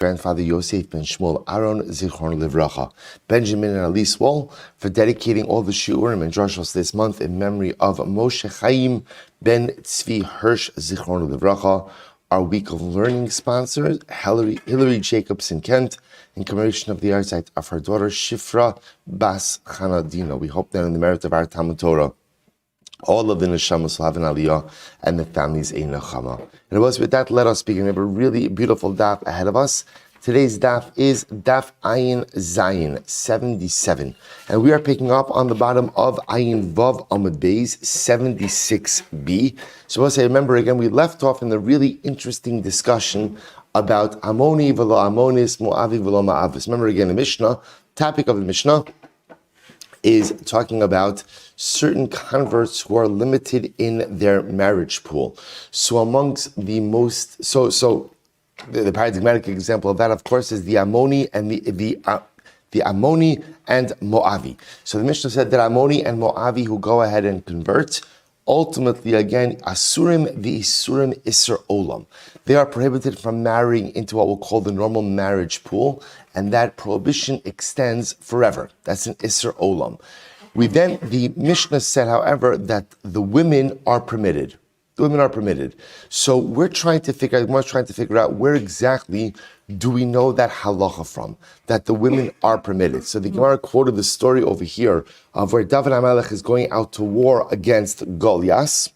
grandfather Yosef ben Shmuel Aron, Zichron Livracha, Benjamin and Elys Wohl, for dedicating all the shiurim and drushos this month in memory of Moshe Chaim ben Tzvi Hirsch, Zichron Livracha. Our week of learning sponsors, Hilary Jacobson-Kent, in commemoration of the yahrzeit of her daughter Shifra bas Chana Dena. We hope that in the merit of our TALMUD Torah, all of the neshamas will have an aliyah and the families a neshama. And it was with that, let us begin. We have a really beautiful daf ahead of us. Today's daf is Daf Ayin Zayin 77. And we are picking up on the bottom of Ayin Vav Amud Beis 76b. So let's say, remember again, we left off in the really interesting discussion about Amoni v'lo Amonis, Moavi v'lo Ma'avis. Remember again, the Mishnah, topic of the Mishnah is talking about certain converts who are limited in their marriage pool. So amongst the most, the paradigmatic example of that, of course, is the Ammoni and the Ammoni and Moavi. So the Mishnah said that Ammoni and Moavi who go ahead and convert, ultimately, again, Asurim v'Isurim Isser Olam. They are prohibited from marrying into what we'll call the normal marriage pool, and that prohibition extends forever. That's an Isser Olam. The Mishnah said, however, that the women are permitted. The women are permitted. So we're trying to figure out where exactly do we know that halacha from, that the women are permitted. So the Gemara quoted the story over here of where David HaMelech is going out to war against Goliath.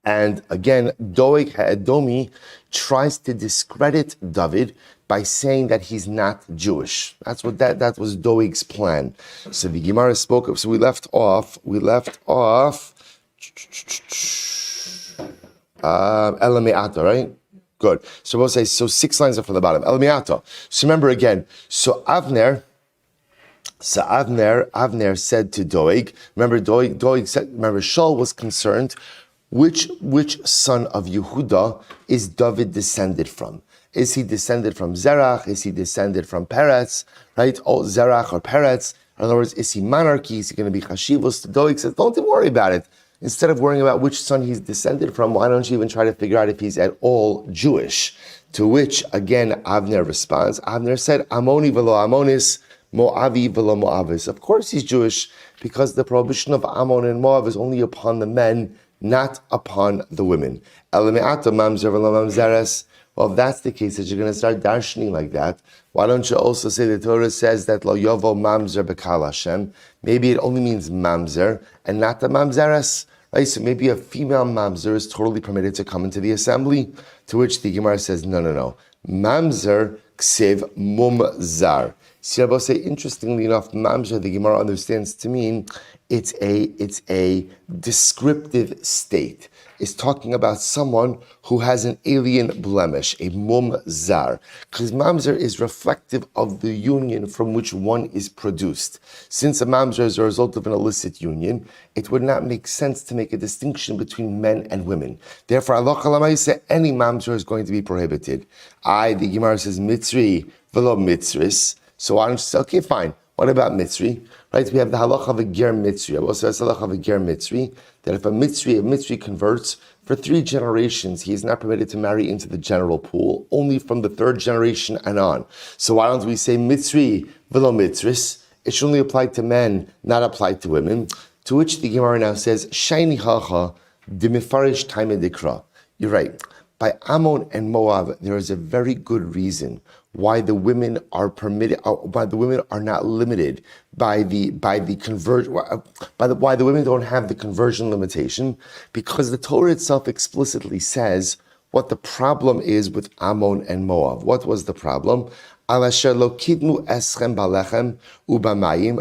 And again, Doeg HaEdomi tries to discredit David by saying that he's not Jewish. That was Doeg's plan. So the Gemara spoke of, so we left off Elamiata, right? Good. So we'll say, so 6 lines up from the bottom. Elamiata. So remember again, so Avner said to Doeg, Doeg said, Shaul was concerned, which son of Yehuda is David descended from? Is he descended from Zerach? Is he descended from Peretz? Right? Oh, Zerach or Peretz. In other words, is he monarchy? Is he going to be Chashivos? Doeg says, don't even worry about it. Instead of worrying about which son he's descended from, why don't you even try to figure out if he's at all Jewish? To which, again, Avner responds. Avner said, Amoni v'lo Amonis, Moavi v'lo Moavis. Of course he's Jewish, because the prohibition of Ammon and Moab is only upon the men, not upon the women. Elame'ata mamzer v'lo mamzeres. Well, if that's the case, that you're going to start darshaning like that, why don't you also say the Torah says that lo yovo mamzer bekal Hashem? Maybe it only means mamzer and not the mamzeres. Right? So maybe a female mamzer is totally permitted to come into the assembly, to which the Gemara says, no. Mamzer ksiv mumzar. See, I will say, interestingly enough, mamzer, the Gemara understands to mean it's a descriptive state. It's talking about someone who has an alien blemish, a mumzar. Because mamzer is reflective of the union from which one is produced. Since a mamzer is a result of an illicit union, it would not make sense to make a distinction between men and women. Therefore, Allah Kalamaisa, any mamzer is going to be prohibited. The Gemara says, mitzri v'lo mitzris. So why don't you say, okay, fine. What about Mitzri? Right? We have the halacha of a ger Mitzri. Also, has the halacha of a ger Mitzri, that if a Mitzri converts, for 3 generations, he is not permitted to marry into the general pool, only from the 3rd generation and on. So why don't we say Mitzri v'lo Mitzris? It should only apply to men, not apply to women. To which the Gemara now says, Shaini hacha demifarish taime dikra. You're right. By Ammon and Moab, there is a very good reason why the women are permitted, why the women are not limited why the women don't have the conversion limitation, because the Torah itself explicitly says what the problem is with Ammon and Moab. What was the problem? Alasher lo kidmu eschem balechem ubamayim.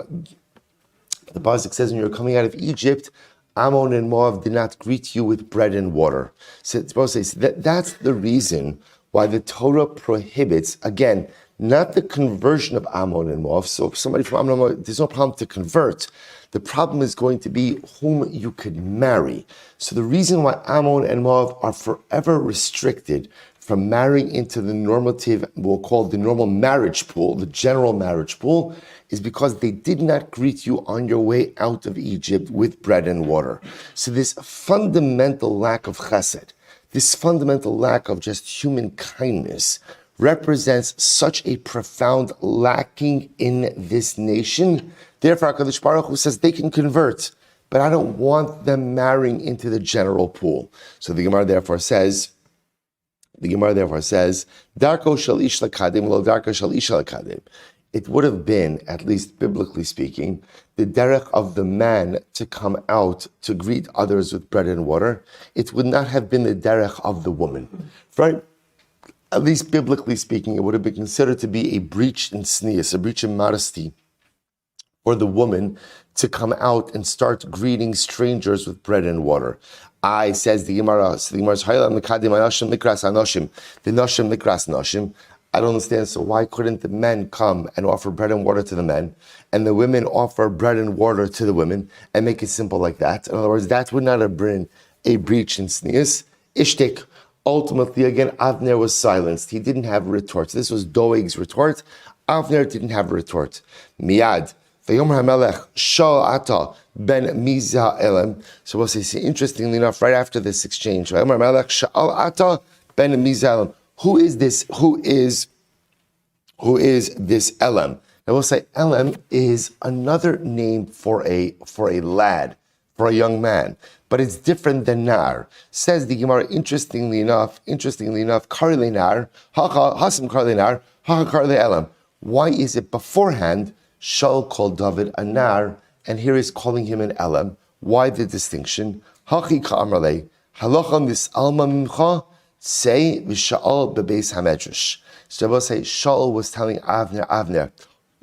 The pasuk says, when you're coming out of Egypt, Ammon and Moab did not greet you with bread and water. So that's the reason why the Torah prohibits, again, not the conversion of Ammon and Moab. So if somebody from Ammon and Moab, there's no problem to convert. The problem is going to be whom you could marry. So the reason why Ammon and Moab are forever restricted from marrying into the normative, we'll call the normal marriage pool, the general marriage pool, is because they did not greet you on your way out of Egypt with bread and water. So this fundamental lack of chesed, this fundamental lack of just human kindness represents such a profound lacking in this nation. Therefore, HaKadosh Baruch Hu says they can convert, but I don't want them marrying into the general pool. So the Gemara therefore says, Darko shel ish lakadim lo darko shel isha lakadim. It would have been, at least biblically speaking, the derech of the man to come out to greet others with bread and water. It would not have been the derech of the woman, right? At least biblically speaking, it would have been considered to be a breach in tznius, a breach in modesty, for the woman to come out and start greeting strangers with bread and water. Says the Gemara, the Noshim Nikras Noshim. I don't understand, so why couldn't the men come and offer bread and water to the men, and the women offer bread and water to the women, and make it simple like that? In other words, that would not have been a breach in tznius. Ishtik. Ultimately, again, Avner was silenced. He didn't have a retort. This was Doeg's retort. Avner didn't have a retort. Miyad. Vayomer HaMelech Shal Ata ben Miza Elam. So we'll say, interestingly enough, right after this exchange, Vayomer HaMelech Shal Ata ben Miza Elam. Who is this? Who is this Elam? Now we'll say Elam is another name for a lad, for a young man, but it's different than Nar. Says the Gemara, interestingly enough, Karle Nar, Hasim Karle Nar, Karle Elam. Why is it beforehand Shaul called David a Nar, and here he's calling him an Elam? Why the distinction? Hachi Ka'amrle, Halacha Misalma Mimcha, say V'Sha'al Bebeis HaMedrash. So we'll say Shaul was telling Avner,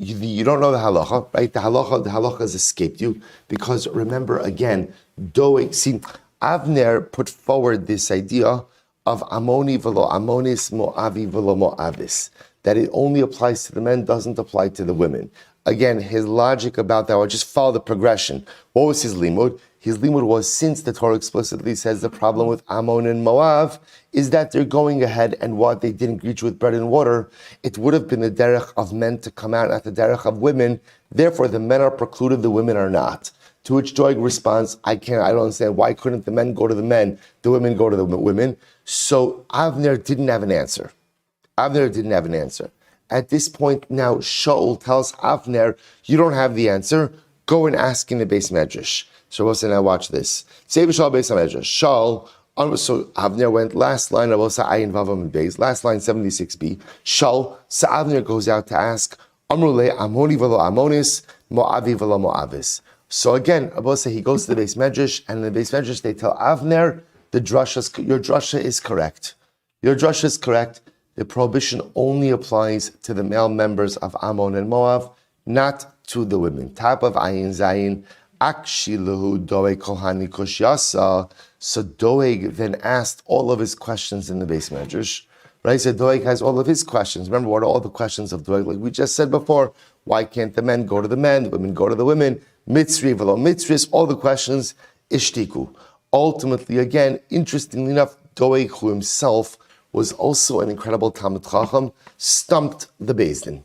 you don't know the halacha, right? The halacha has escaped you, because remember again, Avner put forward this idea of Amoni velo Amonis, Moavi velo Moavis, that it only applies to the men, doesn't apply to the women. Again, his logic about that, or just follow the progression. What was his limud? His limud was, since the Torah explicitly says the problem with Ammon and Moab is that they're going ahead and what they didn't greet you with bread and water, it would have been the derech of men to come out, not the derech of women. Therefore, the men are precluded, the women are not. To which Doeg responds, I don't understand, why couldn't the men go to the men, the women go to the women? So Avner didn't have an answer. At this point now, Shaul tells Avner, you don't have the answer, go and ask in the Beis Medrash. So we'll say, now watch this. Say Shaul Beis Medrash. Shaul, so Avner went last line, I will say Ayin Vavam Beis, last line 76b. Shaul, so Avner goes out to ask, Amrule Amoni velo Amonis, Moavi velo Moavis. So again, I will say he goes to the Beis Medrash, and in the Beis Medrash they tell Avner, your drasha is correct. Your drasha is correct. The prohibition only applies to the male members of Ammon and Moab, not to the women. Tap of Ayin Zayin, Akshilahu Doeg Kohani Koshyasa. So Doeg then asked all of his questions in the Beis Medrash. Right? So Doeg has all of his questions. Remember, what are all the questions of Doeg? Like we just said before, why can't the men go to the men, the women go to the women? Mitzri, velo mitzris, all the questions, ishtiku. Ultimately, again, interestingly enough, Doeg, who himself was also an incredible Talmud Chacham, stumped the Beis Din.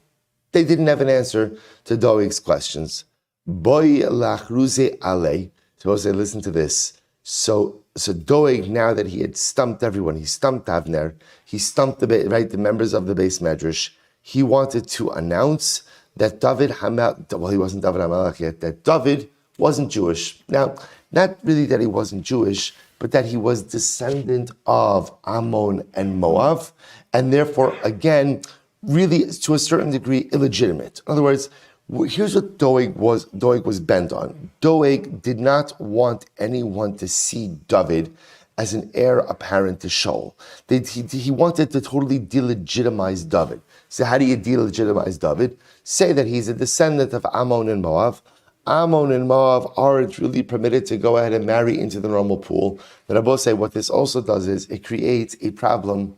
They didn't have an answer to Doeg's questions. Boy lachruze alei. So I'll say, listen to this. So Doeg, now that he had stumped everyone, he stumped Avner, he stumped the members of the Beis Medrash, he wanted to announce that David Hamelech, well, he wasn't David Hamelech yet, that David wasn't Jewish. Now, not really that he wasn't Jewish, but that he was descendant of Ammon and Moab, and therefore, again, really, to a certain degree, illegitimate. In other words, here's what Doeg was bent on. Doeg did not want anyone to see David as an heir apparent to Shaul. He wanted to totally delegitimize David. So how do you delegitimize David? Say that he's a descendant of Ammon and Moab. Ammon and Moab aren't really permitted to go ahead and marry into the normal pool. But I will say what this also does is it creates a problem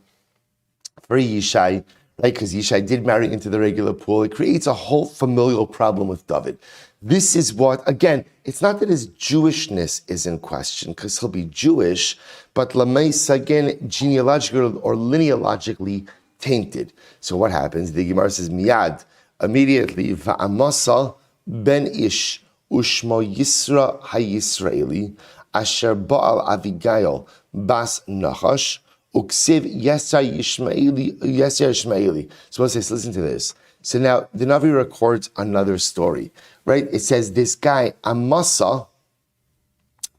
for Yishai, right? Because Yishai did marry into the regular pool. It creates a whole familial problem with David. This is what, again, it's not that his Jewishness is in question, because he'll be Jewish, but Lameis, again, genealogically or linealogically tainted. So what happens? The Gemara says, Miyad, immediately, Va'amasa ben ish ushmo Yisra ha-Yisraeli asher ba'al Avigail bas Nachash Uksiv Yesar Yishmaeli. So it says, listen to this. So now the Navi records another story, right? It says this guy, Yesar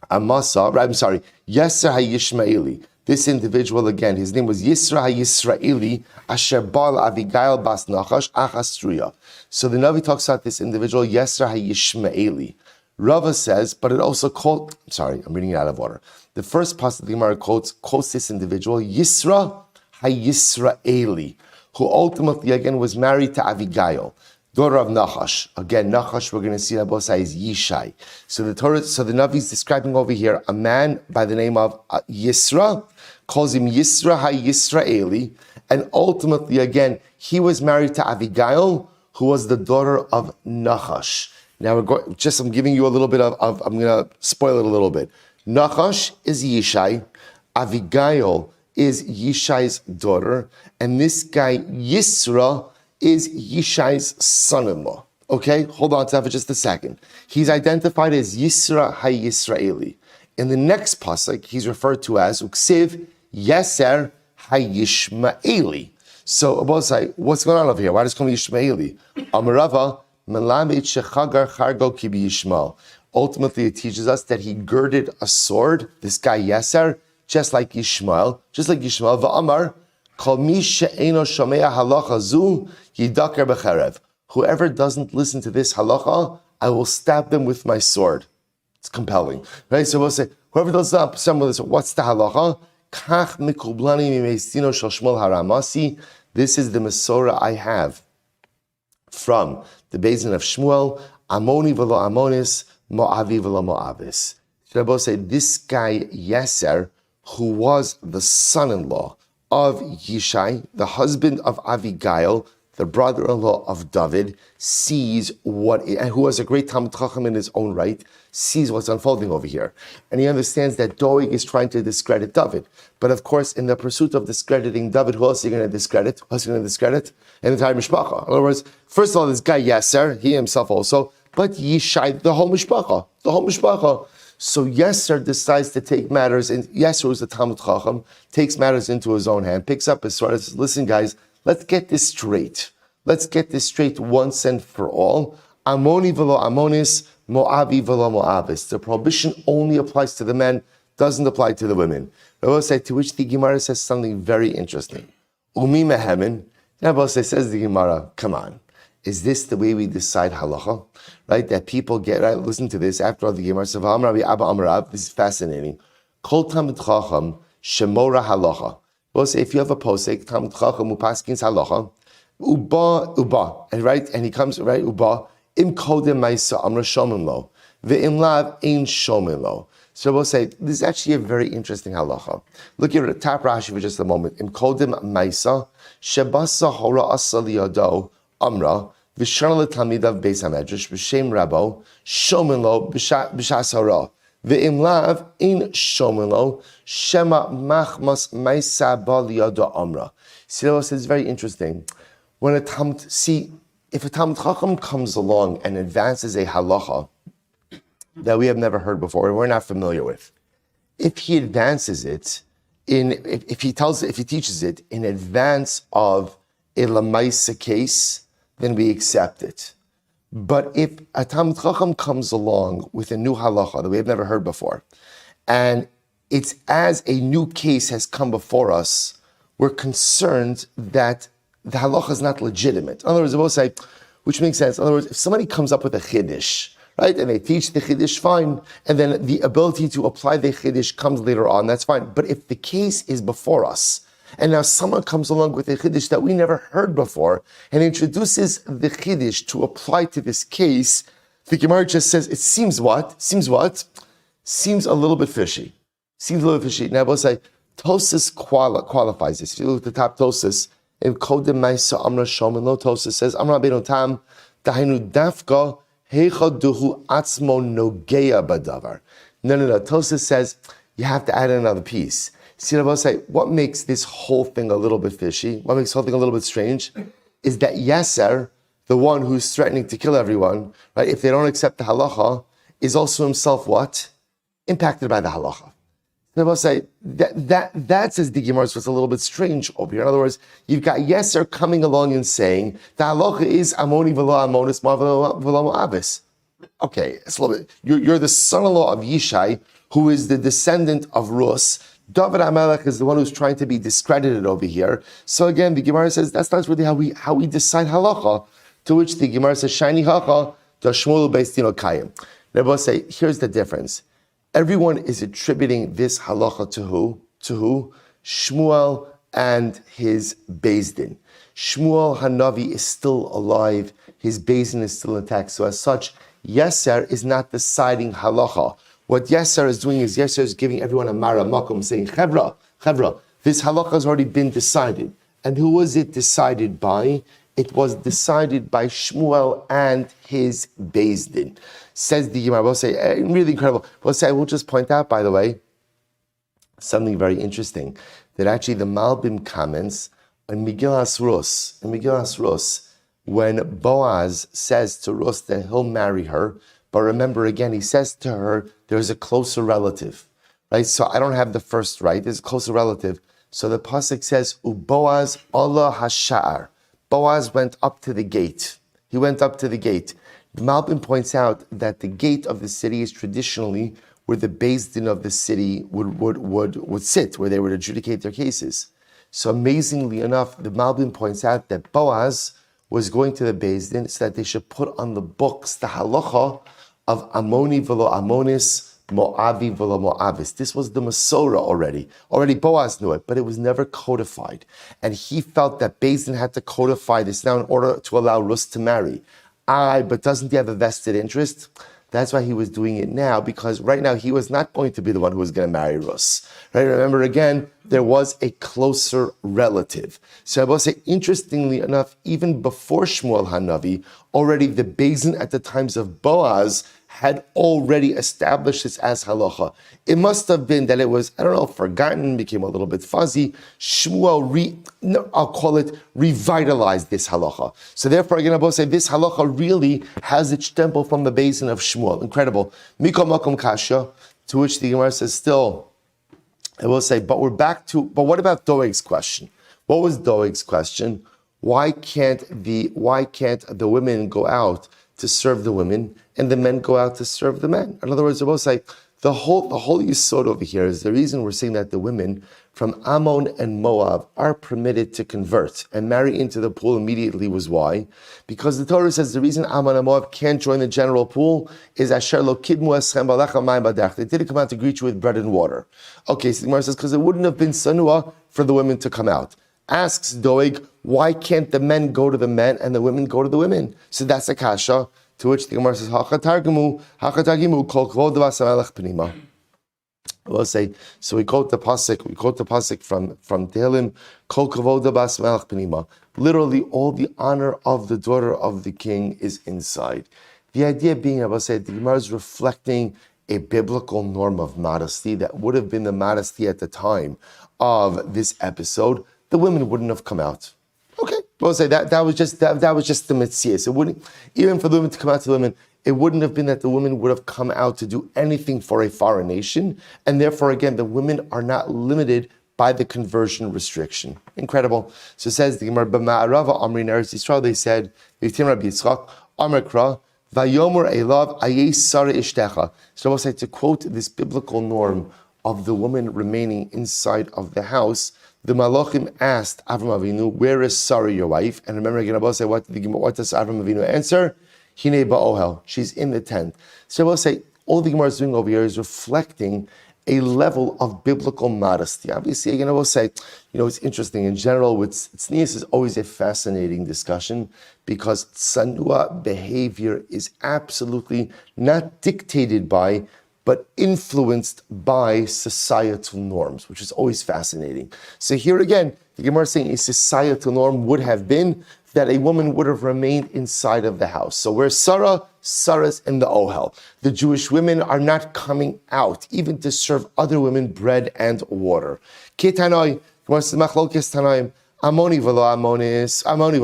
HaYishmaeli. This individual, again, his name was Yisra HaYisraeli, Asher Bal Avigail Bas Nachash Achastruya. So the Navi talks about this individual, Yisra HaYishmaeli. Rava says, but it also quotes, I'm reading it out of order. The first passage of the Gemara quotes this individual, Yisra HaYisraeli, who ultimately, again, was married to Avigail, daughter of Nachash. Again, Nachash, we're going to see that both sides is Yishai. So the Navi is describing over here a man by the name of Yisra, calls him Yisra HaYisraeli, and ultimately, again, he was married to Avigail, who was the daughter of Nachash. Now, I'm giving you a little bit of I'm going to spoil it a little bit. Nachash is Yishai, Avigail is Yishai's daughter, and this guy, Yisra, is Yishai's son-in-law. Okay, hold on to that for just a second. He's identified as Yisra HaYisraeli. In the next pasuk, he's referred to as Uksiv Yeser HaYishmaeli. So, what's going on over here? Why does it call Yishmaeli? Amarava, Melamed Shechagar Chargo Kibi Yishmael. Ultimately, it teaches us that he girded a sword, this guy Yeser, just like Yishmael. Va'amar, Kol mi she'eno shomea halacha zu yidaker b'cherev. Whoever doesn't listen to this halacha, I will stab them with my sword. It's compelling, right? So we'll say, whoever doesn't understand what's the halacha? Kach mikublani mimeistino shel Shmuel haramasi. This is the Masorah I have from the Beis Din of Shmuel. Amoni v'lo Amonis, Moavi v'lo Moavis. Should I both say this guy Yeser, who was the son-in-law of Yishai, the husband of Avigail, the brother-in-law of David, sees and who was a great Talmud Chacham in his own right, sees what's unfolding over here. And he understands that Doeg is trying to discredit David. But of course, in the pursuit of discrediting David, who else are you going to discredit? Who else are you going to discredit? An entire mishpacha. In other words, first of all, this guy Yeser, he himself also, but Yishai, the whole mishpacha. So Yeser decides to take matters, and Yeser, who's the Talmud Chacham, takes matters into his own hand, picks up his sword and says, listen guys, let's get this straight. Let's get this straight once and for all. Amoni v'lo Amonis, Moavi v'lo Moavis. The prohibition only applies to the men, doesn't apply to the women. Rabbi say, to which the Gemara says something very interesting. Umi mehemin. Rabbi says the Gemara, come on. Is this the way we decide halacha? Right? That people get, right? Listen to this. After all, the Gemara says, this is fascinating. Kol Talmud Chacham, Shemora halacha. Well, say if you have a posek, Talmud Chacham, Upaskins halacha, Uba, and right, and he comes, right, Uba, Im Kodem Maisa Amra Shomim Lo, Ve'im Lav Ein Shomim Lo. So we'll say, this is actually a very interesting halacha. Look here at the top Rashi for just a moment. Im Kodem Maisa, Shebasa Hora Asa Liyado, Amra, V'shana L'Talmidav Beis HaMedrash, B'Shem Rabo, Shomim Lo, B'Shas Hora. Ve'im Lav Ein Shomim Lo, Shema Machmas Maisa Ba Liyado Amra. See, it's very interesting. When if a Talmud Chacham comes along and advances a halacha that we have never heard before and we're not familiar with, if he advances it if he teaches it in advance of a lamaisa case, then we accept it. But if a Talmud Chacham comes along with a new halacha that we have never heard before, and it's as a new case has come before us, we're concerned that the halacha is not legitimate. In other words, we'll say, which makes sense. In other words, if somebody comes up with a chiddush, right, and they teach the chiddush, fine, and then the ability to apply the chiddush comes later on, that's fine. But if the case is before us, and now someone comes along with a chiddush that we never heard before, and introduces the chiddush to apply to this case, the Gemara just says, it seems what? Seems a little bit fishy. Now we'll say, Tosas qualifies this. If you look at the top Tosas, in Kodem Maisa Amra Shomim Lo, Tosas says, Amra Beinu Tam, Dahainu Dafka, Heicha Duhu Atzmo Nogeya Badavar. No. Tosas says, you have to add another piece. See, I will say, what makes this whole thing a little bit fishy, what makes the whole thing a little bit strange, is that Yeser, the one who's threatening to kill everyone, right, if they don't accept the halacha, is also himself what? Impacted by the halacha. They will say that says the Gemara, so it's a little bit strange over here. In other words, you've got Yeser coming along and saying the halacha is amoni v'lo amonis ma v'lo mo'avis. Okay, it's a little bit. You're the son-in-law of Yishai, who is the descendant of Rus. David HaMelech is the one who's trying to be discredited over here. So again, the Gemara says that's not really how we decide halacha. To which the Gemara says, "Shani hacha da Shmuel beis kayim." They both say, here's the difference. Everyone is attributing this halacha to who? To who? Shmuel and his Beis Din. Shmuel Hanavi is still alive. His Beis Din is still intact. So as such, Yeser is not deciding halacha. What Yeser is doing is Yeser is giving everyone a mara makom, saying, Chevra, this halacha has already been decided. And who was it decided by? It was decided by Shmuel and his Beis Din. Says the Gemara, we'll say, really incredible. We'll say, I will just point out, by the way, something very interesting, that actually the Malbim comments on Megillas Rus, when Boaz says to Rus that he'll marry her, but remember again, he says to her, there's a closer relative, right? So I don't have the first right, there's a closer relative. So the pasuk says, Uboaz Allah Hasha'ar. Boaz went up to the gate. He went up to the gate. The Malbim points out that the gate of the city is traditionally where the Beis Din of the city would sit, where they would adjudicate their cases. So amazingly enough, the Malbim points out that Boaz was going to the Beis Din so that they should put on the books the halacha of Amoni v'lo Amonis, Moavi v'lo Moavis. This was the Masorah already. Already Boaz knew it, but it was never codified. And he felt that Beis Din had to codify this now in order to allow Rus to marry. But doesn't he have a vested interest? That's why he was doing it now, because right now he was not going to be the one who was going to marry Rus. Right? Remember again, there was a closer relative. So I will say, interestingly enough, even before Shmuel Hanavi, already the Beis Din at the times of Boaz had already established this as halacha. It must have been that it was, forgotten, became a little bit fuzzy. Shmuel, I'll call it, revitalized this halacha. So therefore, again, I will say, this halacha really has its temple from the Beis Din of Shmuel. Incredible. Mikol makom kasha, to which the Gemara says, still, I will say, but what about Doeg's question? What was Doeg's question? Why can't the women go out to serve the women, and the men go out to serve the men? In other words, they're both say the whole yisod over here is the reason we're saying that the women from Ammon and Moab are permitted to convert and marry into the pool immediately was why? Because the Torah says the reason Ammon and Moab can't join the general pool is Asher lo kidmu eschem b'alecha mayim badach. They didn't come out to greet you with bread and water. Okay, so the Gemara says because it wouldn't have been sanua for the women to come out. Asks Doeg, why can't the men go to the men and the women go to the women? So that's a kasha, to which the Gemara says, Hachatargimu, kol kvod v'asamelech pnima. We'll say, so we quote the pasuk from Tehillim, kol kvod v'asamelech pnima. Literally, all the honor of the daughter of the king is inside. The idea being, I will say, the Gemara is reflecting a biblical norm of modesty that would have been the modesty at the time of this episode. The women wouldn't have come out. Okay, we'll say that was just the mitzvah. It wouldn't, even for the women to come out to the women, it wouldn't have been that the women would have come out to do anything for a foreign nation, and therefore, again, the women are not limited by the conversion restriction. Incredible. So it says the Gemara, B'ma'arava Amri Eretz Yisrael, they said, V'yitim Rabbi Yitzchak, Amar Kra, V'yomer Elav Ayei Sara Ishtecha. So we'll say, to quote this biblical norm of the woman remaining inside of the house, the Malachim asked Avram Avinu, where is Sarah, your wife? And remember again, I will say, what does Avram Avinu answer? Hine ba'ohel. She's in the tent. So I will say, all the Gemara is doing over here is reflecting a level of biblical modesty. Obviously, again, I will say, it's interesting. In general, tznius is always a fascinating discussion because tsanua behavior is absolutely not dictated by, but influenced by societal norms, which is always fascinating. So here again, the Gemara is saying a societal norm would have been that a woman would have remained inside of the house. So where Sarah's in the ohel. The Jewish women are not coming out, even to serve other women bread and water. Ketanoi, Amoni v'lo Amonis, Ma'avi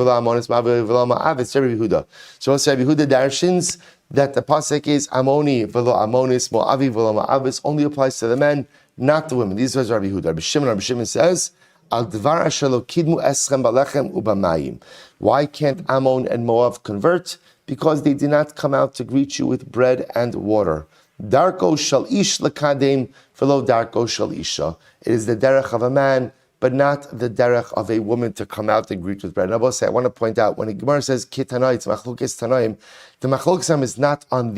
v'lo Ma'avis, Rabbi Yehuda. So Rabbi Yehuda darshins that the pasuk is Amoni v'lo Amonis, Moavi v'lo Ma'avis only applies to the men. not the women. These are Rabbi Yehuda. Rabbi Shimon says, Al dvar asher lo kidmu eschem balechem ubamayim. Why can't Ammon and Moab convert? Because they did not come out to greet you with bread and water. Darko shall ish lekadem velo darko shall isha. It is the derech of a man, but not the derech of a woman to come out and greet with bread. And I will say, I want to point out, when the Gemara says kitanai, it's machlokes tanaim, the machlokes is not on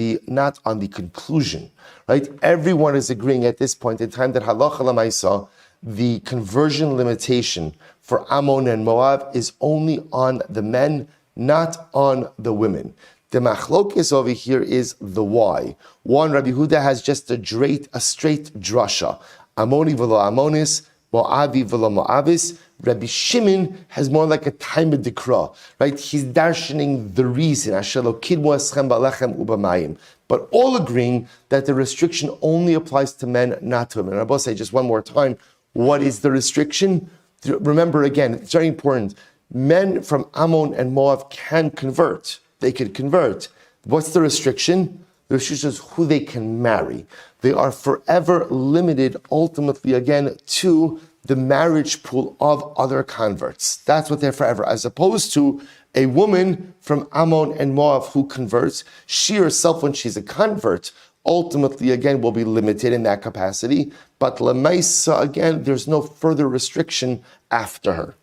the conclusion, right? Everyone is agreeing at this point in time that halacha l'maisa, the conversion limitation for Ammon and Moab is only on the men, not on the women. The machlokes over here is the why. One, Rabbi Yehuda has just a straight drasha. Ammoni v'lo Ammonis, Moavi v'lo Moavis. Rabbi Shimon has more like a time of dikra, right? He's darshaning the reason. Ashelo kidmu eschem balechem ubamayim. But all agreeing that the restriction only applies to men, not to women. And I will say just one more time, what is the restriction? Remember again, it's very important. Men from Ammon and Moab can convert. They could convert. What's the restriction? The restriction is who they can marry. They are forever limited, ultimately, again, to the marriage pool of other converts. That's what they're forever, as opposed to a woman from Ammon and Moab who converts. She herself, when she's a convert, ultimately, again, will be limited in that capacity. But Lamaisa, again, there's no further restriction after her.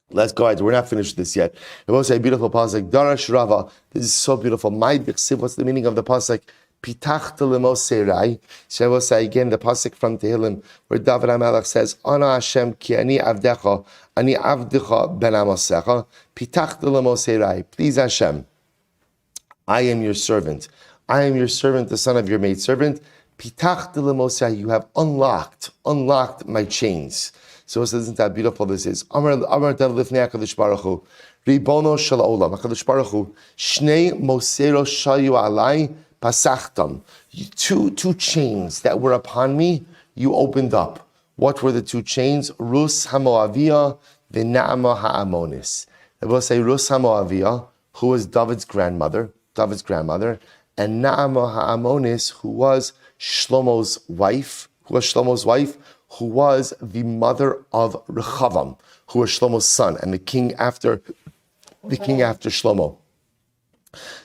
Let's go ahead. We're not finished this yet. It was a beautiful pasuk. Darash Rava. This is so beautiful. What's the meaning of the pasuk? Pitachta lemoseirai. So I will say again the pasuk from Tehillim where David HaMelech says, Ana Hashem ki ani avdecha, ani avdecha ben amosecha. Pitachta lemoseirai. Please Hashem, I am your servant. I am your servant, the son of your maidservant. Pitachta lemoseirai. You have unlocked my chains. So isn't that beautiful this is? Amar Dav Lifnei HaKadosh Baruch Hu, Ribono Shel Olam, HaKadosh Baruch Hu, Shnei Mosero Shayu Alai Pasachtam. Two chains that were upon me, you opened up. What were the two chains? Rus HaMoaviyah, V'Naama HaAmonis. I will say Rus HaMoaviyah, who was David's grandmother, and Naama HaAmonis, who was Shlomo's wife, who was the mother of Rechavam, who was Shlomo's son, and the king after Shlomo.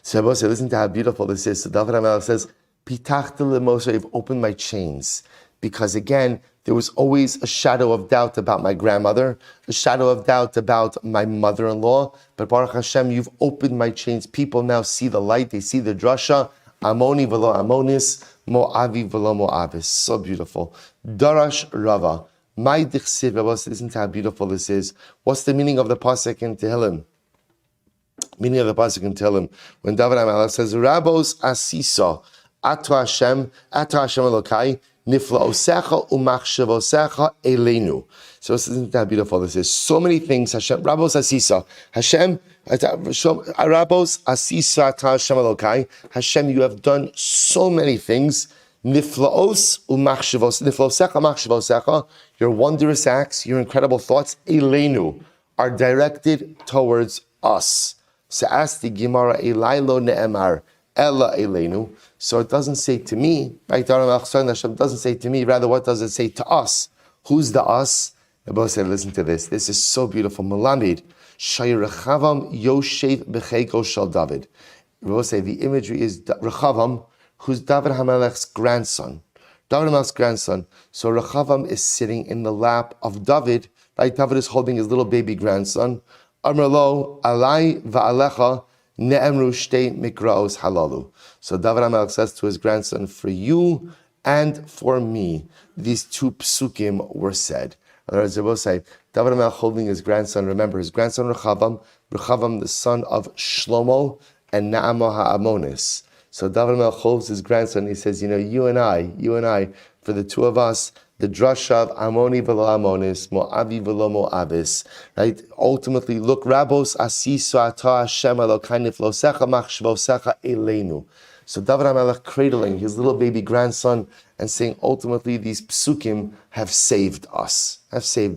So Rabbi say, listen to how beautiful this is. So David HaMelech says, Pitachta lemoshe, you've opened my chains. Because again, there was always a shadow of doubt about my grandmother, a shadow of doubt about my mother-in-law, but Baruch Hashem, you've opened my chains. People now see the light, they see the drasha, Ammoni v'lo Ammonis, Moavi v'lo Moavis. So beautiful. Darash Rava. My dichsiv, listen to how beautiful this is. What's the meaning of the pasuk in Tehillim? Meaning of the pasuk in Tehillim. When David HaMelech says, Rabos asisa, Atu Hashem Elokai, Niflaosecha umachshavosecha eleinu. So isn't that beautiful this is? So many things, Hashem, Rabos asisa. Hashem, Rabos asisa ata Hashem Elokai. Hashem, you have done so many things. Niflaos umachshavosecha machshavosecha. Your wondrous acts, your incredible thoughts, eleinu, are directed towards us. So ask the Gemara, Elailo ne'emar, Ella eleinu. So it doesn't say to me, right? Hashem doesn't say to me, rather what does it say to us? Who's the us? Rabbi said, listen to this. This is so beautiful. Malamid, Shayrechavam Yosef Becheko Shal David. Rabbi say the imagery is Rechavam, who's David HaMelech's grandson. David HaMelech's grandson. So Rechavam is sitting in the lap of David, right? David is holding his little baby grandson. Amrlo, Alai va'alecha, ne'emru shtei mikraos halalu. So David HaMelech says to his grandson, for you and for me, these two psukim were said. In other words, they both say, David HaMelech holding his grandson, remember his grandson Rechavam, the son of Shlomo and Naama HaAmonis. So David HaMelech holds his grandson, he says, you and I, for the two of us, the drasha of Ammoni v'lo Ammonis, Moavi v'lo Moavis, right? Ultimately, look, Rabos asiso ata Hashem Elokai niflosecha machshvosecha eleinu. So David HaMelech cradling his little baby grandson and saying, ultimately, these psukim have saved us. I'll say,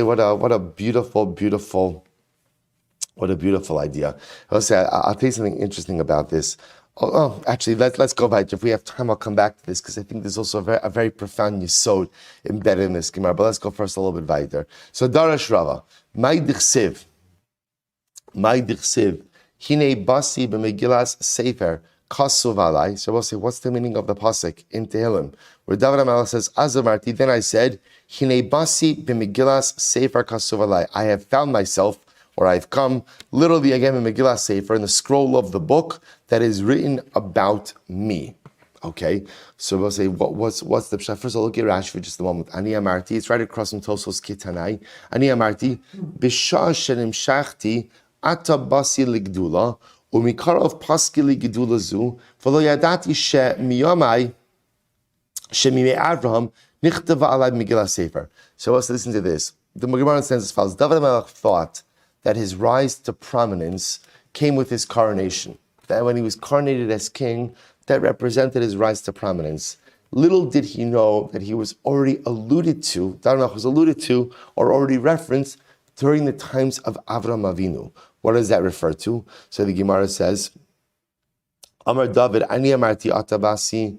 what a beautiful idea. I'll tell you something interesting about this. Actually, let's go back. If we have time, I'll come back to this because I think there's also a very profound yesod embedded in this Gemara. But let's go first a little bit weiter. So Darash Rava, my dichsiv, hine basi b'megillas sefer kasuv alai. So we'll say, what's the meaning of the pasuk in Tehillim, where David HaMelech says, Azamarti, then I said, hine basi b'megillas sefer kasuv alai. I have found myself, or I've come, literally again in Megillah Sefer, in the scroll of the book that is written about me. Okay, so we'll say, what's the pshat? First of all, look at Rashi for just a moment. Ani Amarti, it's right across from Tosos Kitanai. Ani Amarti, B'shah shenim shachti ata basi ligdula, u'mikarov paski ligdula zu, v'lo yadati she miyamai, she mimei Avraham, nichtava alai Megillah Sefer. So let's listen to this. The Gemara understands as follows. David HaMelech thought that his rise to prominence came with his coronation. That when he was coronated as king, that represented his rise to prominence. Little did he know that he was already alluded to, David was alluded to, or already referenced during the times of Avram Avinu. What does that refer to? So the Gemara says, Amar David, Ani Amarti Atabasi,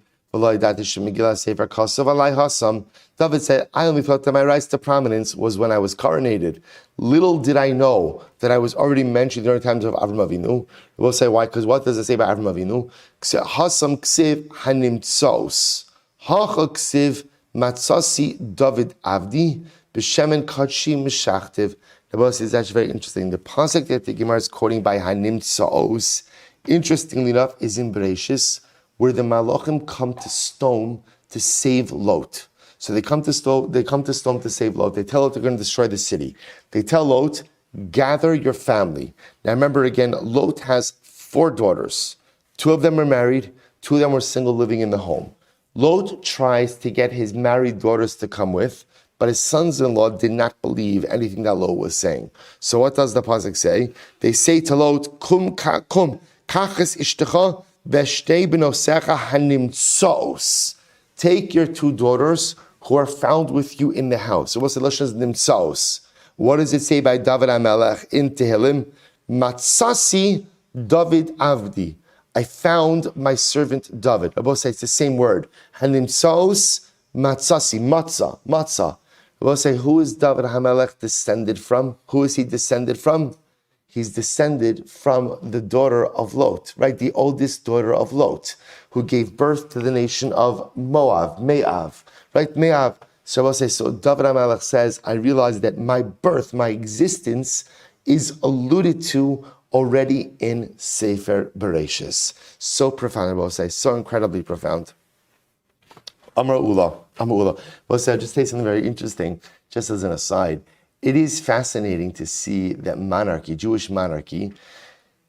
David said, I only felt that my rise to prominence was when I was coronated. Little did I know that I was already mentioned during times of Avram Avinu. We'll say why, because what does it say about Avram Avinu? Hasam ksiv hanimtsos. Hacha ksiv matzasi David avdi b'shemen kadshi mishachtiv. The boss is actually very interesting. The pasuk that the Gemara is quoting by hanimtsos, interestingly enough, is in Bereshis, where the Malachim come to stone to save Lot. So they come to stone to save Lot. They tell Lot they're going to destroy the city. They tell Lot, gather your family. Now remember again, Lot has 4 daughters. 2 of them are married, 2 of them were single living in the home. Lot tries to get his married daughters to come with, but his sons-in-law did not believe anything that Lot was saying. So what does the pasuk say? They say to Lot, kum kachas ishtecha, take your 2 daughters who are found with you in the house. So what's the lashon nimtsaos? What does it say by David HaMelech in Tehillim? Matzasi David Avdi. I found my servant David. I both say it's the same word. Hanimtsaos matzasi, matzah. I both say, who is David HaMelech descended from? Who is he descended from? He's descended from the daughter of Lot, right? The oldest daughter of Lot, who gave birth to the nation of Moab, right? Me'av. So I'll say, so David HaMelech says, I realize that my birth, my existence is alluded to already in Sefer Bereshis. So profound, I will say, so incredibly profound. Amar Ula. Well, so I'll just say something very interesting, just as an aside. It is fascinating to see that monarchy, Jewish monarchy,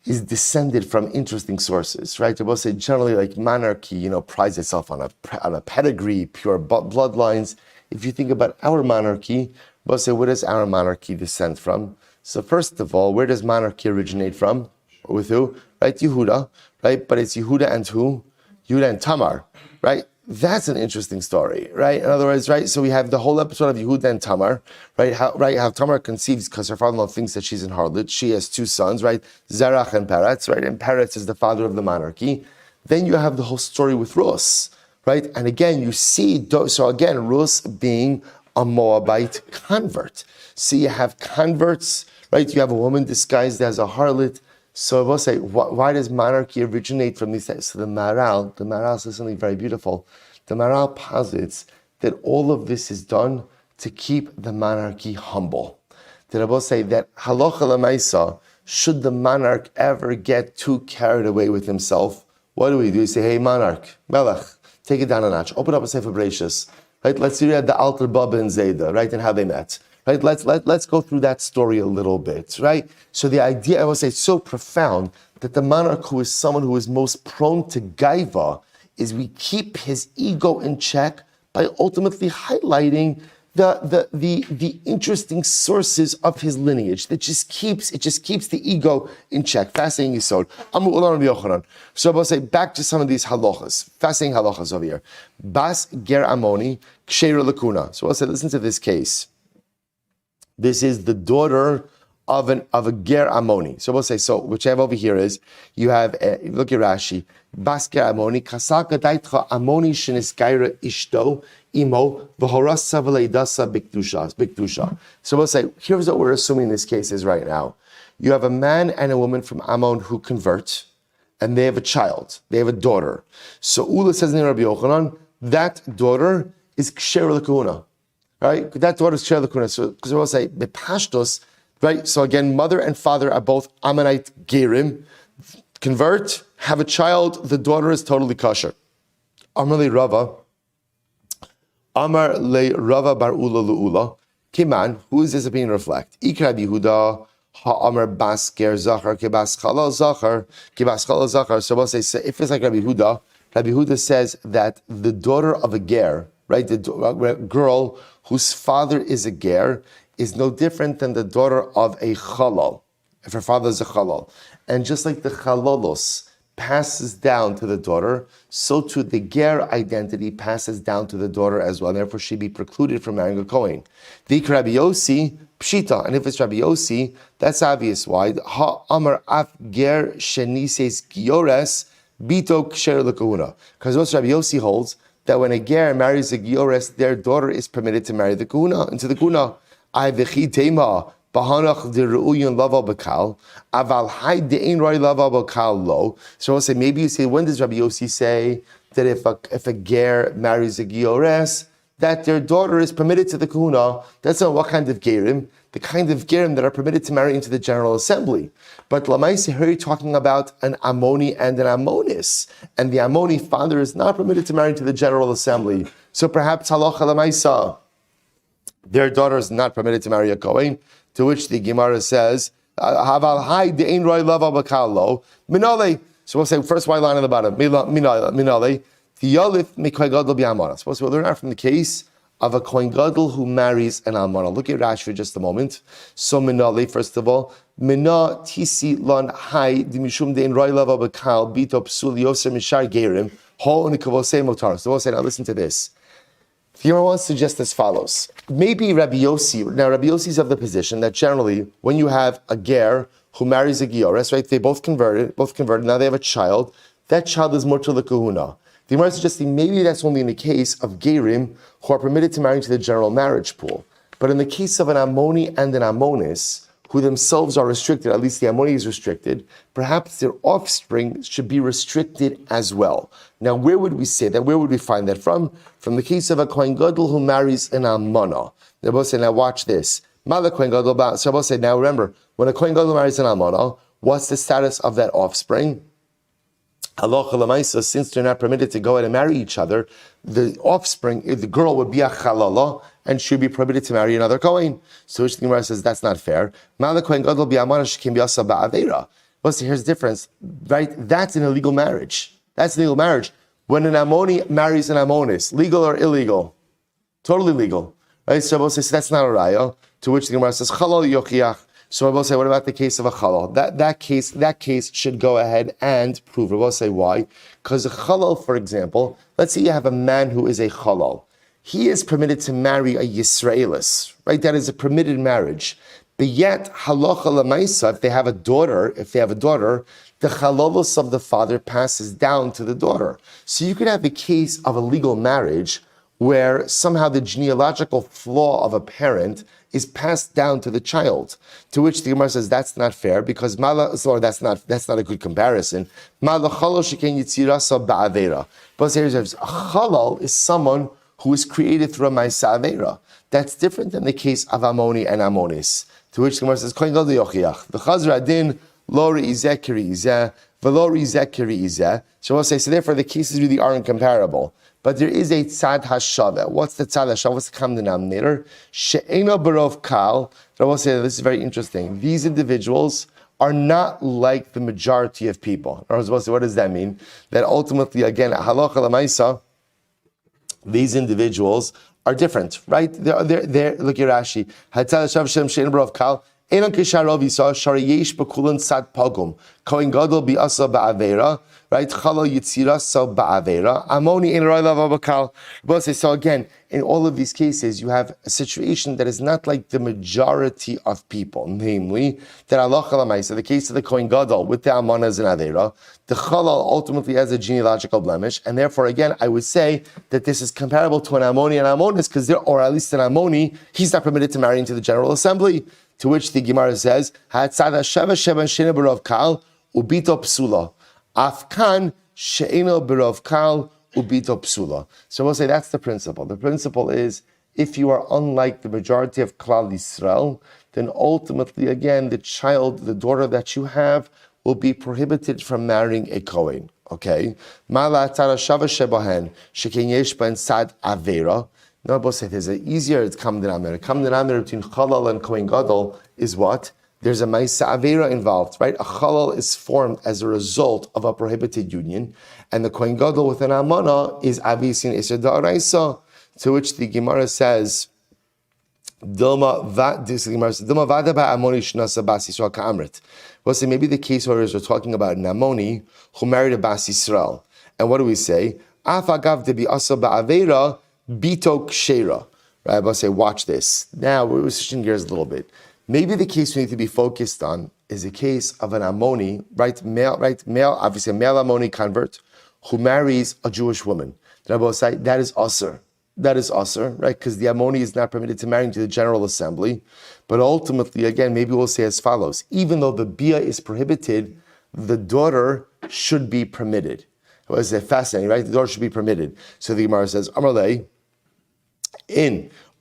is descended from interesting sources, right? I will say generally, like monarchy, prides itself on a pedigree, pure bloodlines. If you think about our monarchy, we'll say, where does our monarchy descend from? So first of all, where does monarchy originate from? With who? Right, Yehuda, right? But it's Yehuda and who? Yehuda and Tamar, right? That's an interesting story, right? In other words, right? So we have the whole episode of Yehuda and Tamar, right? How Tamar conceives because her father-in-law thinks that she's in harlot. She has 2 sons, right? Zerach and Peretz, right? And Peretz is the father of the monarchy. Then you have the whole story with Rus, right? And again, you see, so again, Rus being a Moabite convert. So you have converts, right? You have a woman disguised as a harlot. So I will say, why does monarchy originate from these things? So the Maral says something very beautiful. The Maral posits that all of this is done to keep the monarchy humble. That I will say that halacha l'maisa, should the monarch ever get too carried away with himself, what do? You say, hey monarch, Melech, take it down a notch, open up a Sefer Bereshis, right? Let's see the Alter Baba and Zayda, right, and how they met. Right, let's go through that story a little bit, right? So the idea, I will say, is so profound that the monarch who is someone who is most prone to gaiva is we keep his ego in check by ultimately highlighting the interesting sources of his lineage. It just keeps the ego in check. Fascinating yisod. So I will say, back to some of these halachas. Fascinating halachas over here. Bas ger amoni ksheira lakuna. So I'll say, listen to this case. This is the daughter of a ger amoni. So we'll say, so which I have over here is, you have, look at Rashi, bas ger amoni, kasaka daitcha amoni sheniskaira ishto, imo, v'horasa v'leidasa bikdusha. So we'll say, here's what we're assuming this case is right now. You have a man and a woman from Ammon who convert, and they have a child, they have a daughter. So Ula says in Rabbi Yochanan, that daughter is ksher l'kahuna, right? That daughter is ksher l'kahuna. So because we'll say, bepashtos, right? So again, mother and father are both Ammonite gerim, convert, have a child, the daughter is totally kosher. Amar le Rava bar Ula l'Ula, Kiman, who is this opinion reflect? Ikra Yehuda, Ha'amar bas ger zachar, kebas chalal zachar. So we'll say, if it's like Rabbi Yehuda says that the daughter of a ger, right, the girl whose father is a ger, is no different than the daughter of a chalal, if her father is a chalal. And just like the chalalos passes down to the daughter, so too the ger identity passes down to the daughter as well, and therefore she'd be precluded from marrying a Kohen. V'ik Rabbi Yossi, pshita, and if it's Rabbi Yossi, that's obvious. Why? Ha-amar af ger shenises giores bito ksher l'kahuna. Because what Rabbi Yossi holds, that when a ger marries a giores, their daughter is permitted to marry the kahuna, into the kahuna. Ay v'chi tema, bahanach de re'uyon lava bakal, aval hay de'ein roi lava bakal lo. So I'll say, maybe you say, when does Rabbi Yossi say that if a ger marries a giores, that their daughter is permitted to the kahuna? That's not what kind of gerim, the kind of gerim that are permitted to marry into the General Assembly. But Lamaisi, here you're talking about an Ammoni and an Ammonis, and the Ammoni father is not permitted to marry into the General Assembly. So perhaps halacha Lamaisa, their daughter is not permitted to marry a Kohen, to which the Gemara says, Haval hai de'ein roi lava bakal lo, minale. So we'll say, first white line on the bottom, minale. Suppose we'll learn out from the case of a Kohen Gadol who marries an Almana. Look at Rashi for just a moment. So minale, first of all, mina tisi lon hai dimishum dein roi lava bakal bito psul yosef mishar gerim ho unikavosei motar. So we'll say, now listen to this. The Gemara wants to suggest as follows. Maybe Rabbi Yossi, now Rabbi Yossi is of the position that generally when you have a ger who marries a giores, right, they both converted, now they have a child, that child is more to the kahuna. The Gemara is suggesting maybe that's only in the case of gerim who are permitted to marry into the general marriage pool. But in the case of an Ammoni and an Ammonis, who themselves are restricted, at least the Ammoni is restricted, perhaps their offspring should be restricted as well. Now, where would we say that? Where would we find that from? From the case of a Kohen Gadol who marries an Almana. They both say, now watch this. So both say, now remember, when a Kohen Gadol marries an Almana, what's the status of that offspring? Halacha l'maisa, since they're not permitted to go out and marry each other, the offspring, the girl would be a chalala, and she'd be permitted to marry another Kohen. So which the Gemara says that's not fair. Well, so here's the difference, right? That's an illegal marriage. That's an illegal marriage. When an Ammoni marries an Ammonis, legal or illegal? Totally legal. Right? So Rabbi says that's not a raya. To which the Gemara says chalal yochiach. So Rabbi say, what about the case of a chalal? That case should go ahead and prove. Rabbi say why? Because a chalal, for example, let's say you have a man who is a chalal. He is permitted to marry a Yisraelis, right? That is a permitted marriage. But yet, halacha l'maisa, if they have a daughter, the chalalos of the father passes down to the daughter. So you could have a case of a legal marriage where somehow the genealogical flaw of a parent is passed down to the child. To which the Gemara says that's not fair because that's not a good comparison. But a chalal is someone who is created through a Ma'aseh Aveira. That's different than the case of Ammoni and Ammonis. To which the Gemara says, Kohen Gadol yochiach. The Chazra Adin lo re'izeh k're'izeh, v'lo re'izeh k're'izeh. So we'll say, so therefore the cases really aren't comparable. But there is a tzad hashava. What's the tzad hashava? What's the common denominator? She'ena barov kal. I will say this is very interesting. These individuals are not like the majority of people. Or what does that mean? That ultimately, again, halacha l'maisa, these individuals are different, right? They're look at Rashi. Elan Kisharov Yisa, Shariyesh Bakulan Sad Pogum, Kohen Gadol Biasa Ba'avera, right? Chala Yitzira So Ba'avera, Amoni in Roila Vabakal. So again, in all of these cases, you have a situation that is not like the majority of people, namely that Allah Chalamaisa, the case of the Kohen Gadol with the Amanas and Avera, the Chalal ultimately has a genealogical blemish, and therefore, again, I would say that this is comparable to an Ammoni and Ammonis, because there, or at least an Ammoni, he's not permitted to marry into the General Assembly. To which the Gemara says, "Ha'atzada sheva sheva shena b'rov kal ubito psula, afkan she'eno b'rov kal ubito psula." So we'll say that's the principle. The principle is, if you are unlike the majority of Klal Yisrael, then ultimately, again, the child, the daughter that you have, will be prohibited from marrying a Kohen. Okay? Mala tara shava shebahen shekin yesh ben sad avera. No, but there's an easier it's kam deramer. Kam deramer between Chalal and Kohen Gadol is what? There's a Maisa Avera involved, right? A Chalal is formed as a result of a prohibited union, and the Kohen Gadol with an Amana is Avisin Isser Da'araisa, to which the Gemara says, Dilma vada ba'amoni shnasa bas Yisrael ka'amrit. Well, so maybe the case where we're talking about an Ammoni who married a Bas Yisrael. And what do we say? Af agav de bi'asa ba'avera bito kshera. Right, I'll say, watch this. Now, we're switching gears a little bit. Maybe the case we need to be focused on is a case of an Ammoni, male, obviously a male Ammoni convert who marries a Jewish woman. Then I'll say, that is usher. That is usher, right? Because the Ammoni is not permitted to marry into the General Assembly. But ultimately, again, maybe we'll say as follows. Even though the Bia is prohibited, the daughter should be permitted. It was fascinating, right? The daughter should be permitted. So the Gemara says, Amarle,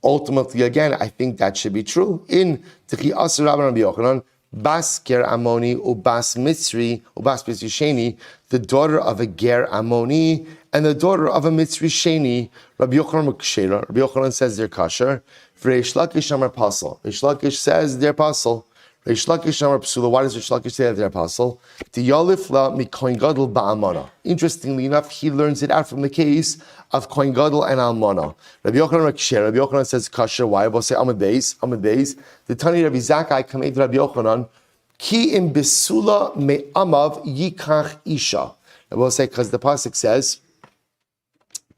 ultimately, again, I think that should be true. In Tchi Asr Rabban Rabbi Yochanan, Bas Ger Ammoni Ubas Mitzri Sheni, the daughter of a Ger Ammoni and the daughter of a Mitzri Sheni, Rabbi Yochanan Mukshera. Rabbi Yochanan says they're kosher. Reish Lakish Amar Pasal. Reish Lakish says they're pasal. Reish Lakish Amar Psula. Why does Reish Lakish say that they're pasal? The Yalif La Mi Kohen Gadol Ba'amana. Interestingly enough, he learns it out from the case of Kohen Gadol and Almana. Rabbi Yochanan Mukshera. Rabbi Yochanan says kosher. Why? We'll say Amud Beis. The Tani Rabbi Zakkai came to Rabbi Yochanan. Ki im besula me amav yikach isha. And we'll say because the pasuk says.